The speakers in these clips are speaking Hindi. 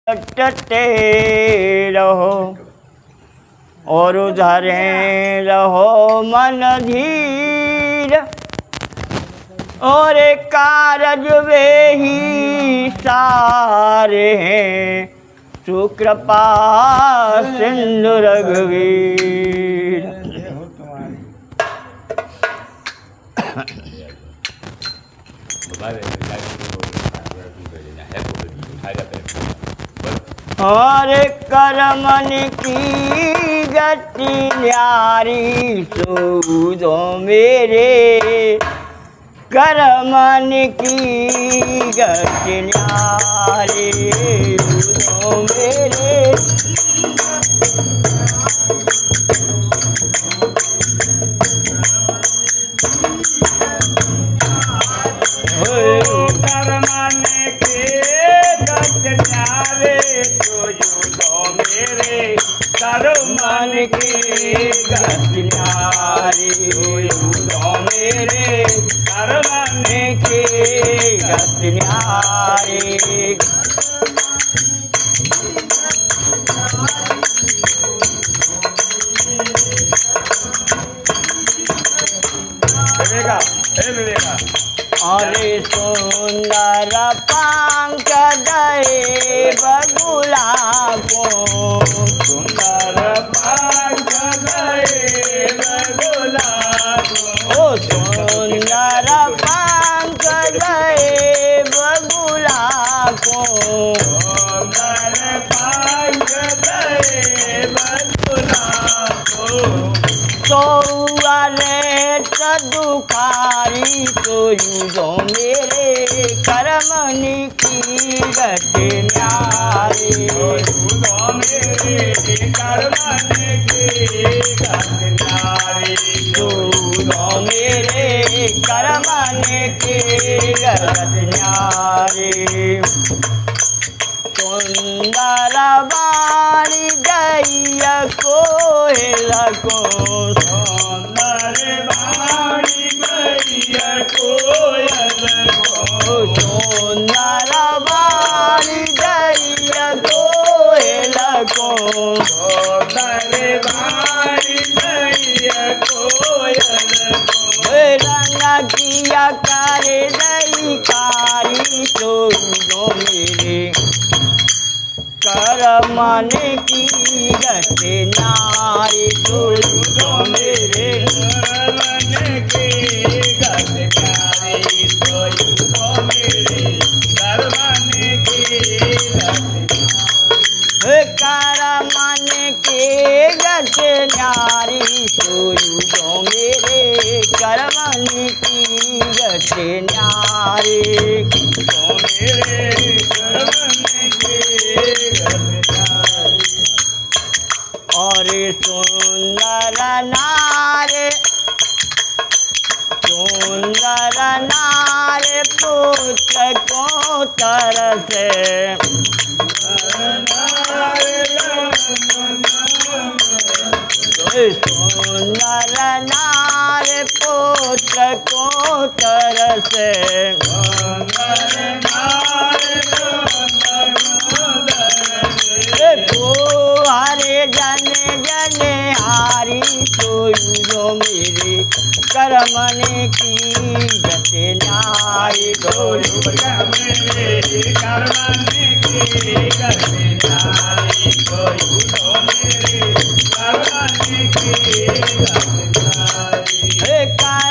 टटे रहो और धरे रहो मन धीर, और कारज वे ही सारे हैं सुकृपा सिंधु रघुवीर। और कर्मन की गति न्यारी सूझो मेरे, कर्मन की गति न्यारी सूझो मेरे। कर्मन के गति न्यारे सूझो मेरे, कर्मन की गति न्यारी सूझो मेरे, कर्मन की गति न्यारी। अरे सुंदर पंकज बगुला को, सुंदर पंकज बगुला को, ओ सुंदर पंकज बगुला को, सुंदर पंकज बगुला को। सौवाले दुखारी सूझो मेरे, कर्मन की गति न्यारी सूझो मेरे, कर्मन की गति न्यारी सूझो मेरे, कर्मन की गति न्यारी। सुंदर वाणी गैया कोयल को, सुंदर वाणी गैया कोयल को, सुंदर वाणी गैया कोयल को, सुंदर वाणी गैया कोयल को। रंग किया करे दैकारी सूझो मेरे, कर्मन की गति न्यारी सूझो मेरे, कर्मन की गति न्यारी सूझो मेरे, कर्मन की गति। कर्मन की गति न्यारी सूझो मेरे, कर्मन की गति न्यारी सूझो मेरे, कर्मन की गति न्यारी। और सुंदर नारे, सुंदर नारे पुत्र को तरसे, सुंदर नारे पुत्र को तरसे, हरे जन जन हारी सूझो मेरे, कर्मन की गति न्यारी सूझो मेरे, कर्मन की गति न्यारी सूझो मेरे, कर्मन की गति न्यारी।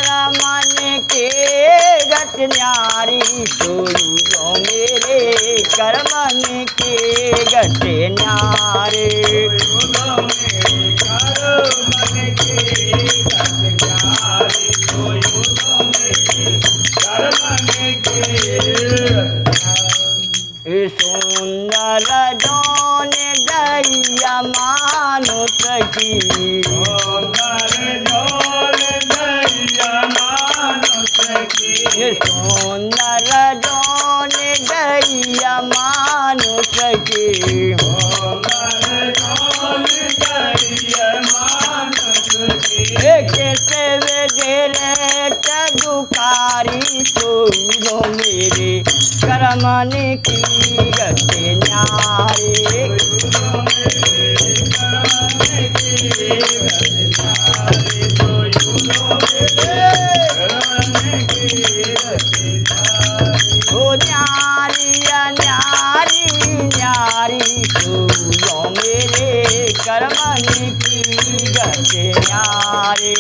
कर्मन की गति न्यारी सूझो मेरे, कर्मन की गति न्यारी सूझो मेरे, कर्मन की गति न्यारी सूझो मेरे, कर्मन की गति। सुंदर जौन दैया मानुष की, सुंदर जौन दैया मानुष की, सुंदर जौन दैया मानुष की, सुंदर जौन दैया मानुष की। कैसे वे घेरे दुखारी सूझो मेरे, कर्मन की गति न्यारी ओ न्यारी न्यारी न्यारी सुनो मेरे कर्मन की गति न्यारी